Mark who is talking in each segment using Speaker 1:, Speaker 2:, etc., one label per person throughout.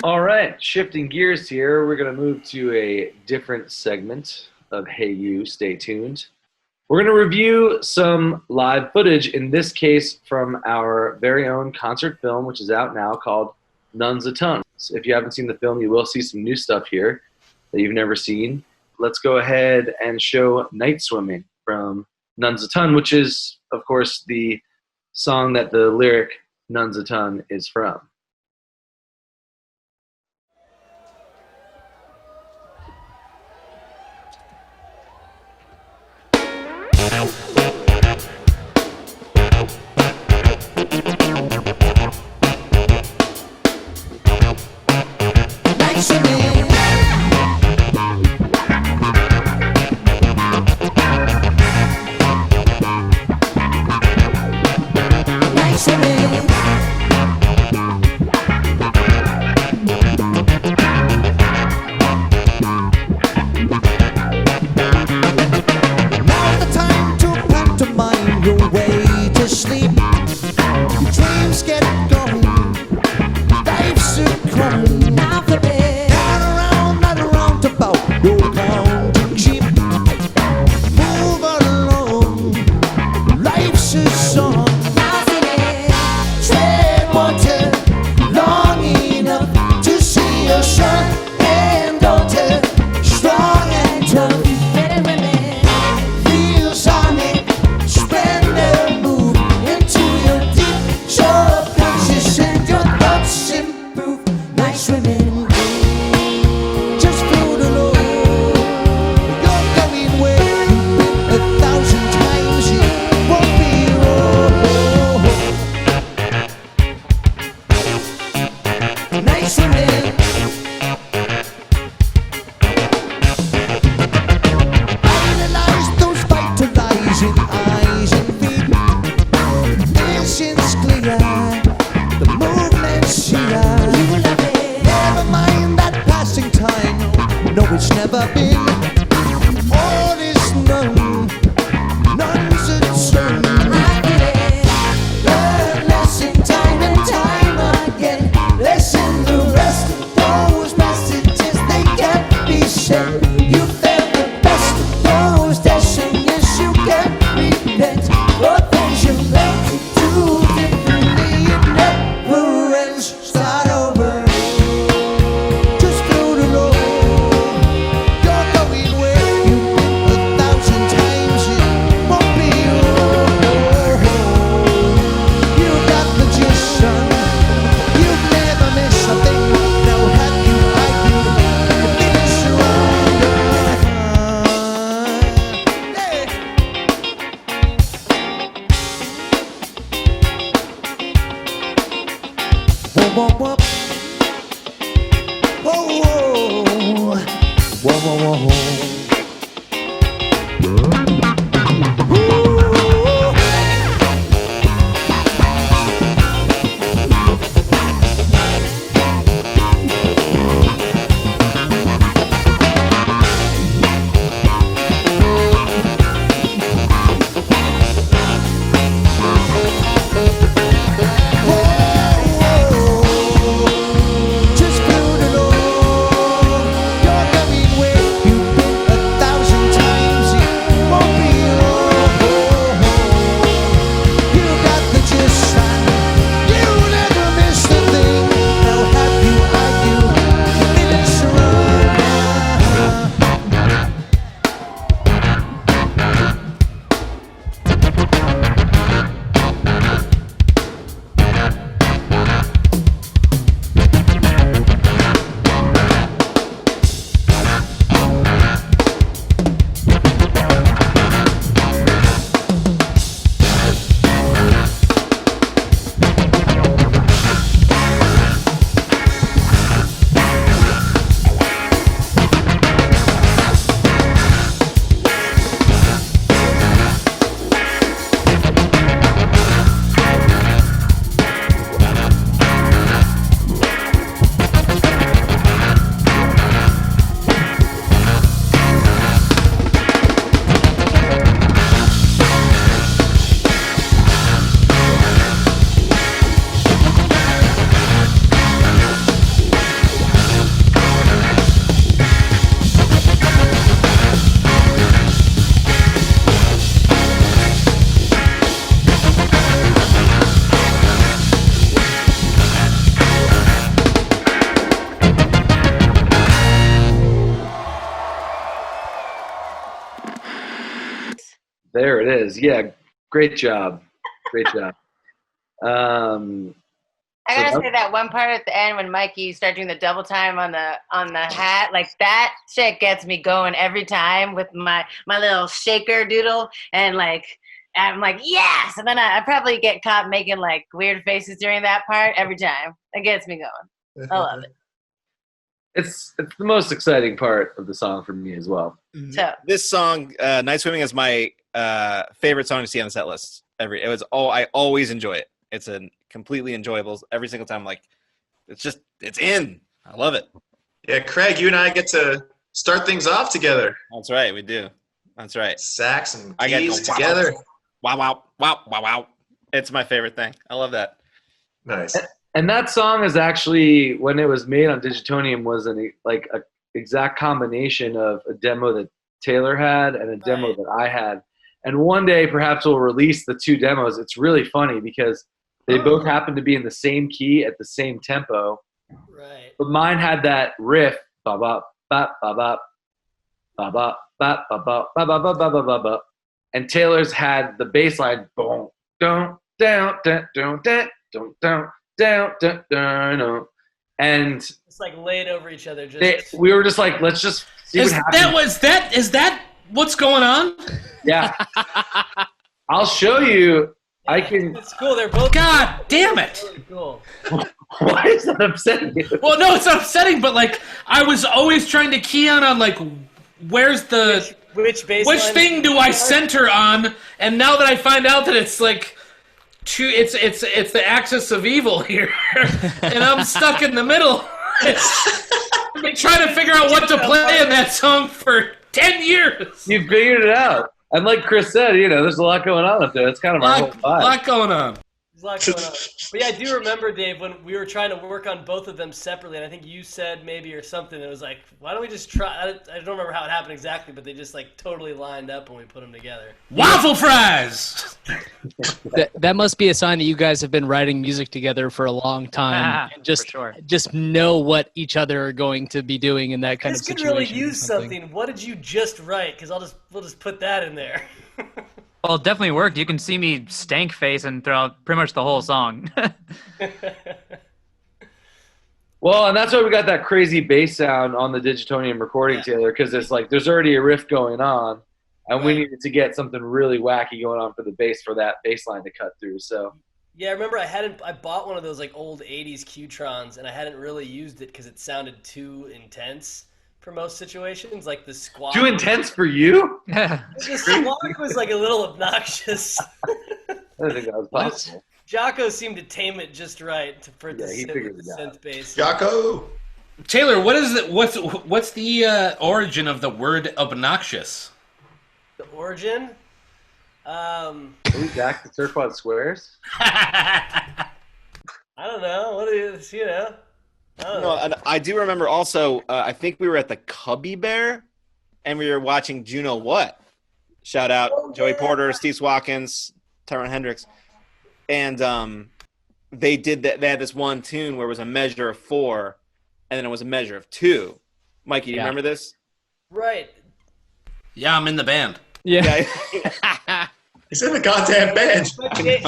Speaker 1: All right, shifting gears here, we're going to move to a different segment of Hey You. Stay tuned. We're going to review some live footage, in this case from our very own concert film, which is out now, called Nuns a Ton. So if you haven't seen the film, you will see some new stuff here that you've never seen. Let's go ahead and show Nightswimming from Nuns a Ton, which is, of course, the song that the lyric Nuns a Ton is from. There it is. Yeah, great job. Great job.
Speaker 2: I gotta say that one part at the end when Mikey started doing the double time on the hat, like that shit gets me going every time with my little shaker doodle, and like I'm like yes, and then I probably get caught making like weird faces during that part every time. It gets me going. I love it.
Speaker 1: It's the most exciting part of the song for me as well.
Speaker 2: So
Speaker 3: This song, "Nightswimming," is my favorite song to see on the set list. I always enjoy it. It's a completely enjoyable every single time. Like, it's in. I love it.
Speaker 4: Yeah, Craig, you and I get to start things off together.
Speaker 3: That's right, we do. That's right.
Speaker 4: Sax and
Speaker 3: I
Speaker 4: keys
Speaker 3: got
Speaker 4: together.
Speaker 3: Wow. It's my favorite thing. I love that.
Speaker 4: Nice.
Speaker 1: And that song is actually, when it was made on Digitonium, was a exact combination of a demo that Taylor had and a demo that I had. And one day, perhaps we'll release the two demos. It's really funny because they both happen to be in the same key at the same tempo.
Speaker 5: Right.
Speaker 1: But mine had that riff, ba ba ba ba ba ba ba ba ba ba ba ba ba ba ba ba, and Taylor's had the bass line, boom, down, down, down, down, down, down, down, down, down, and
Speaker 5: It's like laid over each other.
Speaker 1: we were just like, let's just see what happens.
Speaker 6: Is that what's going on?
Speaker 1: Yeah. I'll show you. I can.
Speaker 5: It's cool. They're both.
Speaker 6: God damn it!
Speaker 5: Really cool.
Speaker 1: Why is that upsetting you?
Speaker 6: Well, no, it's not upsetting, but like I was always trying to key on like where's the
Speaker 5: which
Speaker 6: thing do I center on, and now that I find out that it's like it's the axis of evil here, and I'm stuck in the middle. I've been trying to figure out what to play in that song for 10 years.
Speaker 1: You figured it out. And like Chris said, there's a lot going on up there. It's kind of our whole vibe.
Speaker 6: A lot going on.
Speaker 5: There's a lot going on. But yeah, I do remember, Dave, when we were trying to work on both of them separately, and I think you said maybe or something, it was like, why don't we just try? I don't remember how it happened exactly, but they just like totally lined up when we put them together.
Speaker 6: Waffle fries!
Speaker 7: That must be a sign that you guys have been writing music together for a long time. And just know what each other are going to be doing in that kind of situation.
Speaker 5: This could really use something. What did you just write? Because we'll just put that in there.
Speaker 8: Well, it definitely worked. You can see me stank face and throughout pretty much the whole song.
Speaker 1: Well, and that's why we got that crazy bass sound on the Digitonium recording, Taylor, because it's like there's already a riff going on, and we needed to get something really wacky going on for the bass for that bass line to cut through. So
Speaker 5: yeah, I remember I bought one of those like old 80s Qtrons, and I hadn't really used it because it sounded too intense for most situations, like the squawk.
Speaker 1: Too intense for you?
Speaker 5: The squawk was like a little obnoxious.
Speaker 1: I didn't think that was possible.
Speaker 5: Jocko seemed to tame it just right for it to
Speaker 1: he
Speaker 5: sit
Speaker 1: figured
Speaker 5: with
Speaker 1: it
Speaker 5: the
Speaker 1: out.
Speaker 5: synth bass.
Speaker 4: Jocko!
Speaker 6: Taylor, what's the origin of the word obnoxious?
Speaker 5: The origin?
Speaker 1: Are we back to Turkuaz Squares?
Speaker 5: I don't know. What is, I don't know.
Speaker 3: And I do remember also, I think we were at the Cubby Bear, and we were watching Juno What? Shout out Joey Porter, Steve Watkins, Tyrone Hendricks. And they did that. They had this one tune where it was a measure of 4, and then it was a measure of 2. Mikey, do you remember this?
Speaker 5: Right.
Speaker 6: Yeah, I'm in the band.
Speaker 7: Yeah.
Speaker 4: He's in the goddamn band.
Speaker 5: But Dave,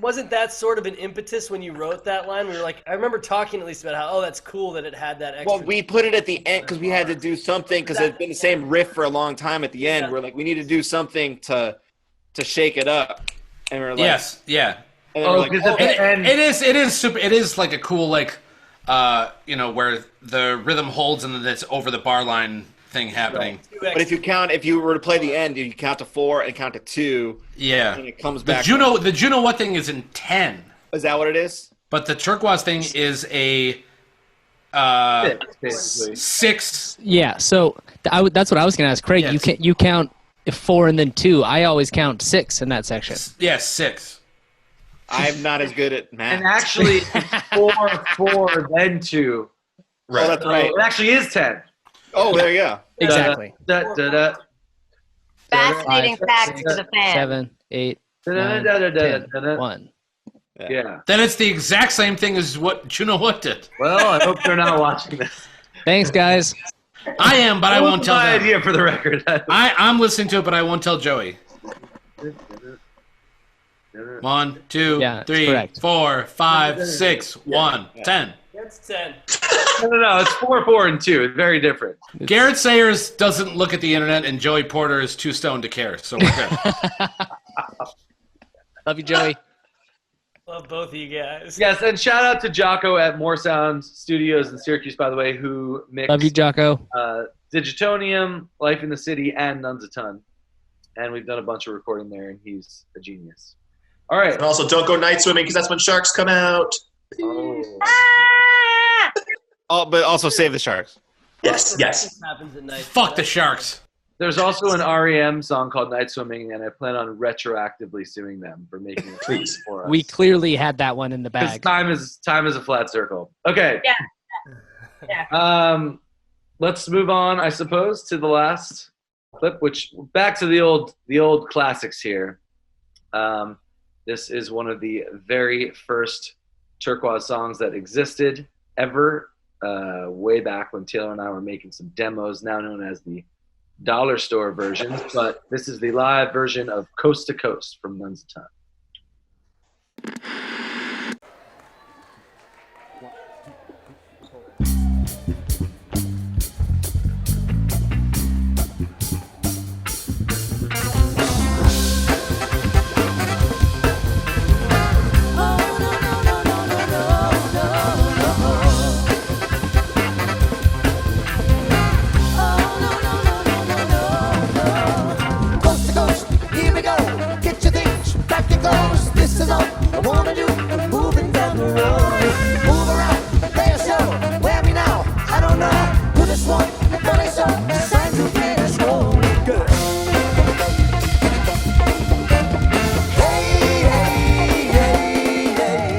Speaker 5: wasn't that sort of an impetus when you wrote that line? We were like, I remember talking at least about how, that's cool that it had that extra.
Speaker 3: Well, we put it at the end because we had to do something because it had been the same riff for a long time at the end. Yeah. We're like, we need to do something to shake it up. And we're like,
Speaker 6: yes, yeah.
Speaker 3: And then we're like,
Speaker 6: it is super. It is like a cool where the rhythm holds and then it's over the bar line thing happening.
Speaker 3: Right. But if you were to play the end, you count to 4 and count to 2.
Speaker 6: Yeah.
Speaker 3: And it comes back.
Speaker 6: The Juno What thing is in 10.
Speaker 3: Is that what it is?
Speaker 6: But the Turkuaz thing is a 6.
Speaker 7: Yeah. So that's what I was going to ask, Craig.
Speaker 6: Yes.
Speaker 7: You count 4 and then 2. I always count 6 in that section.
Speaker 6: Yeah, 6.
Speaker 3: I'm not as good at math.
Speaker 1: And actually, it's 4, then 2.
Speaker 3: Right. Oh, that's right.
Speaker 1: It actually is 10.
Speaker 3: Oh, there you go.
Speaker 7: Exactly.
Speaker 2: Fascinating facts for the fans.
Speaker 7: 7, 8, 9, 10, 1.
Speaker 1: Yeah.
Speaker 6: Then it's the exact same thing as what Juno What did.
Speaker 1: Well, I hope they're not watching this.
Speaker 7: Thanks, guys.
Speaker 6: I am, but I won't tell them.
Speaker 1: idea for the record.
Speaker 6: I'm listening to it, but I won't tell Joey. 1, 2,
Speaker 7: Yeah, that's
Speaker 6: 3,
Speaker 7: correct.
Speaker 6: 4, 5, 6, 1, 10.
Speaker 5: That's 10.
Speaker 1: No. It's 4, 4, and 2. It's very different.
Speaker 6: Garrett Sayers doesn't look at the internet, and Joey Porter is too stoned to care, so we're good.
Speaker 7: Love you, Joey.
Speaker 5: Love both of you guys.
Speaker 1: Yes, and shout out to Jocko at More Sound Studios in Syracuse, by the way, who mixed
Speaker 7: Love you, Jocko.
Speaker 1: Digitonium, Life in the City, and Nuns a Ton. And we've done a bunch of recording there, and he's a genius. All right.
Speaker 4: And also, don't go night swimming because that's when sharks come out.
Speaker 3: Oh, but also save the sharks.
Speaker 4: Yes.
Speaker 5: This happens at night.
Speaker 6: Fuck the sharks.
Speaker 1: There's also an REM song called Night Swimming, and I plan on retroactively suing them for making it
Speaker 4: Please.
Speaker 1: for us.
Speaker 7: We clearly had that one in the
Speaker 1: 'Cause
Speaker 7: bag.
Speaker 1: time is a flat circle. Okay.
Speaker 2: Yeah.
Speaker 1: Let's move on, I suppose, to the last clip, which back to the old classics here. This is one of the very first Turkuaz songs that existed ever, way back when Taylor and I were making some demos, now known as the dollar store version. But this is the live version of Coast to Coast from Nuns a Ton.
Speaker 9: Coast to coast, here we go. Get your things, pack your clothes. This is all I wanna do. Moving down the road, move around, play a show. Where me now? I don't know. Who this one? But I saw signs to play a show. Good. Hey, hey, hey, hey,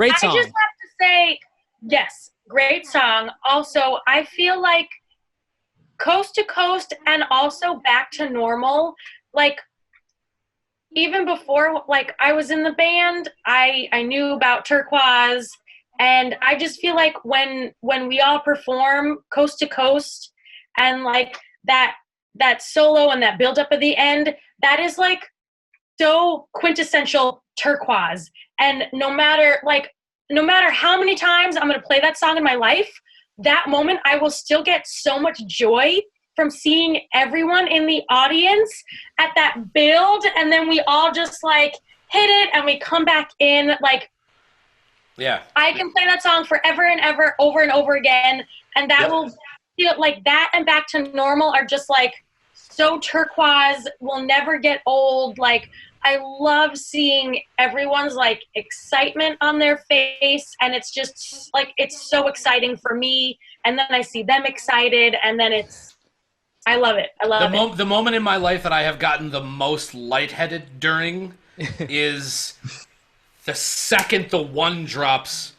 Speaker 7: Great song.
Speaker 10: I just have to say, yes, great song. Also, I feel like Coast to Coast and also Back to Normal, like, even before, like, I was in the band, I knew about Turkuaz, and I just feel like when we all perform Coast to Coast and, like, that solo and that build up at the end, that is, like, so quintessential Turkuaz. And no matter how many times I'm going to play that song in my life, that moment I will still get so much joy from seeing everyone in the audience at that build, and then we all just, like, hit it and we come back in. Like,
Speaker 6: Yeah.
Speaker 10: I can play that song forever and ever, over and over again, and that will feel like that and Back to Normal are just, like, so Turkuaz, will never get old. Like, I love seeing everyone's, like, excitement on their face, and it's just, like, it's so exciting for me, and then I see them excited, and then I love it. I love it.
Speaker 6: The moment in my life that I have gotten the most lightheaded during is the second the one drops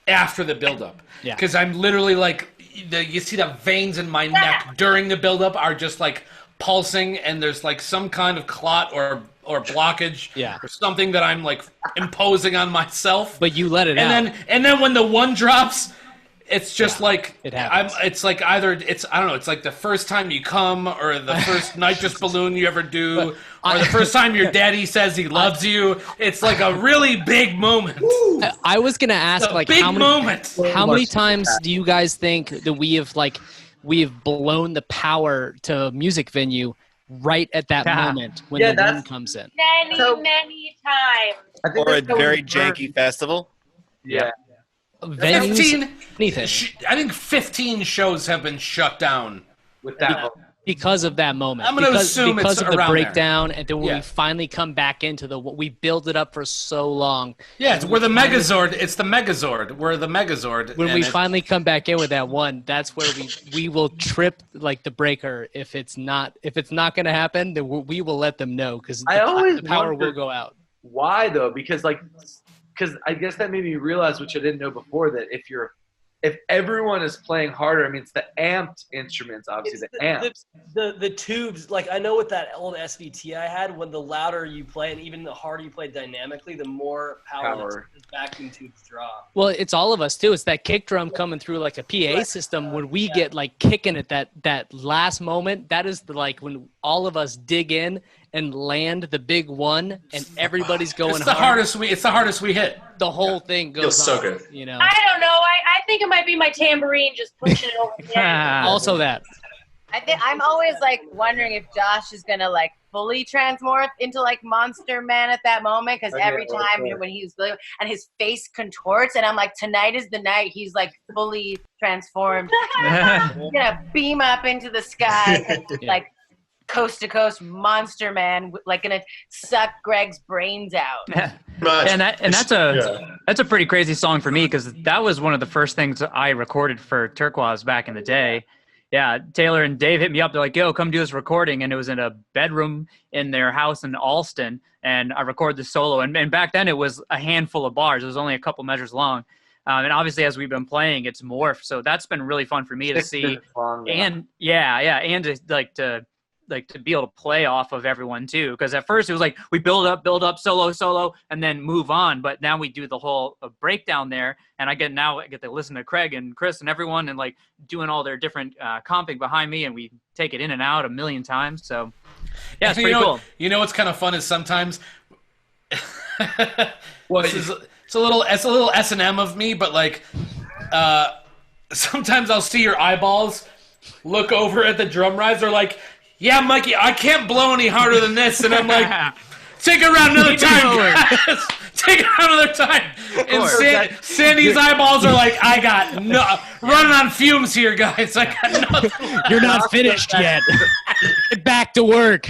Speaker 6: after the buildup.
Speaker 7: Yeah.
Speaker 6: Because I'm literally like, you see the veins in my neck during the buildup are just like pulsing, and there's like some kind of clot or blockage or something that I'm like imposing on myself.
Speaker 7: But you let it out.
Speaker 6: And then when the one drops, it's just like
Speaker 7: it happens.
Speaker 6: It's like either I don't know. It's like the first time you come, or the first nitrous balloon you ever do, or the first time your daddy says he loves you. It's like a really big moment.
Speaker 7: I was gonna ask, like,
Speaker 6: big
Speaker 7: how many times do you guys think that we have blown the power to a music venue right at that moment when the wind comes in?
Speaker 10: Many times.
Speaker 3: Or a very janky festival.
Speaker 1: Yeah.
Speaker 7: Venues, anything.
Speaker 6: I think 15 shows have been shut down
Speaker 1: with that
Speaker 7: because of that moment.
Speaker 6: I'm going to assume
Speaker 7: because
Speaker 6: it's
Speaker 7: of the
Speaker 6: around
Speaker 7: breakdown, and then when we finally come back into we build it up for so long.
Speaker 6: Yeah, it's where the Megazord. It's the Megazord. We're the Megazord.
Speaker 7: When we finally come back in with that one, that's where we will trip like the breaker. If it's not going to happen, then we will let them know, because the power will go out.
Speaker 1: Why though? Because I guess that made me realize, which I didn't know before, that if everyone is playing harder, I mean, it's the amped instruments, obviously, the amps.
Speaker 5: The tubes, like, I know with that old SVT I had, when the louder you play and even the harder you play dynamically, the more power the vacuum tubes draw.
Speaker 7: Well, it's all of us, too. It's that kick drum coming through like a PA system. When we get, like, kicking at that last moment, that is when all of us dig in and land the big one, and everybody's going
Speaker 6: it's the hardest we hit.
Speaker 7: The whole thing goes
Speaker 4: Feels so
Speaker 7: on,
Speaker 4: good.
Speaker 7: you know.
Speaker 10: I don't know. I think it might be my tambourine just pushing it over the end.
Speaker 7: Also that.
Speaker 2: I'm always like wondering if Josh is gonna like fully transmorph into like Monster Man at that moment, because every time when he's and his face contorts, and I'm like, tonight is the night he's like fully transformed. He's gonna beam up into the sky, like Coast to Coast Monster Man, like gonna suck Greg's brains out.
Speaker 8: And that's a pretty crazy song for me, because that was one of the first things I recorded for Turkuaz back in the day. Yeah, Taylor and Dave hit me up. They're like, yo, come do this recording. And it was in a bedroom in their house in Alston. And I recorded the solo. And back then it was a handful of bars. It was only a couple measures long. And obviously as we've been playing, it's morphed. So that's been really fun for me to see. And and to be able to play off of everyone too. Because at first it was like we build up, solo, and then move on. But now we do the whole breakdown there, and I get to listen to Craig and Chris and everyone, and like doing all their different comping behind me, and we take it in and out a million times. So yeah, it's pretty cool.
Speaker 6: You know what's kind of fun is sometimes it's a little S&M of me, but like sometimes I'll see your eyeballs look over at the drum riser like, yeah, Mikey, I can't blow any harder than this. And I'm like, take it around another time, guys. Take it around another time. And Sandy's eyeballs are like, I got running on fumes here, guys. I got nothing.
Speaker 7: You're not finished yet. Get back to work.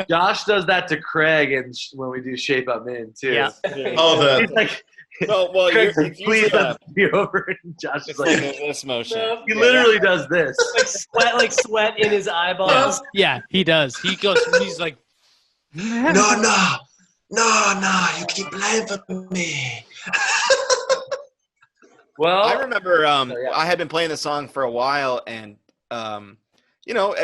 Speaker 1: Josh does that to Craig, and when we do Shape Up In, too.
Speaker 7: Yeah.
Speaker 1: He's like,
Speaker 3: well,
Speaker 1: Craig's like, please let me over. And Josh is like,
Speaker 3: this motion.
Speaker 1: He literally does this.
Speaker 5: Like sweat in his eyeballs.
Speaker 7: Yeah, he does. He's like,
Speaker 4: No, you keep playing for me.
Speaker 1: Well,
Speaker 3: I remember
Speaker 1: yeah.
Speaker 3: I had been playing the song for a while, and you know,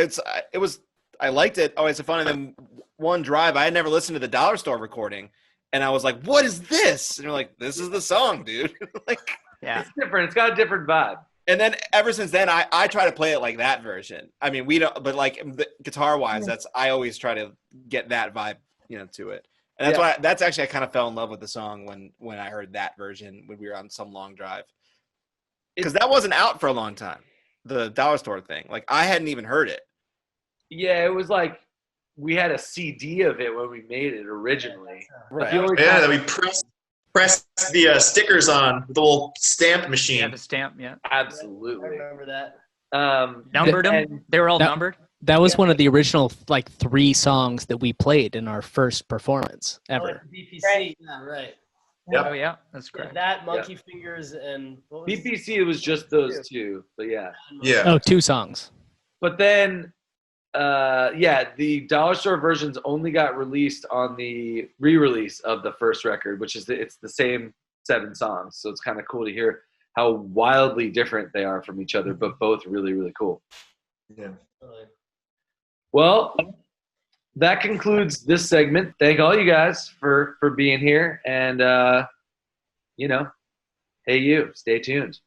Speaker 3: I liked it. Oh, it's fun. And then one drive, I had never listened to the Dollar Store recording, and I was like, "What is this?" And you're like, "This is the song, dude." Like,
Speaker 8: Yeah.
Speaker 1: It's different. It's got a different vibe.
Speaker 3: and then ever since then, I try to play it like that version. I mean, we don't, but like guitar wise, I always try to get that vibe, you know, to it. And that's why that's actually I kind of fell in love with the song when I heard that version when we were on some long drive, because that wasn't out for a long time. The Dollar Store thing, like I hadn't even heard it.
Speaker 1: Yeah, it was like we had a CD of it when we made it originally.
Speaker 3: Right.
Speaker 4: Yeah, that we pressed the stickers on with the little stamp machine.
Speaker 8: Yeah, the stamp. Yeah.
Speaker 5: I
Speaker 1: Absolutely.
Speaker 5: remember that.
Speaker 8: Numbered them.
Speaker 1: and-
Speaker 8: They were all
Speaker 7: That-
Speaker 8: numbered.
Speaker 7: That was one of the original like 3 songs that we played in our first performance
Speaker 5: Oh,
Speaker 7: ever.
Speaker 5: like BPC.
Speaker 10: Right.
Speaker 5: Yeah, right.
Speaker 4: Yep.
Speaker 8: Oh yeah, that's
Speaker 5: Yeah,
Speaker 8: correct.
Speaker 5: that Monkey Fingers and what was
Speaker 1: BPC, it was just those two, but yeah.
Speaker 4: Yeah.
Speaker 7: Oh, 2 songs.
Speaker 1: But then, the Dollar Store versions only got released on the re-release of the first record, which is it's the same 7 songs. So it's kind of cool to hear how wildly different they are from each other, but both really, really cool.
Speaker 4: Yeah.
Speaker 1: Well, that concludes this segment. Thank all you guys for being here, and hey, you stay tuned.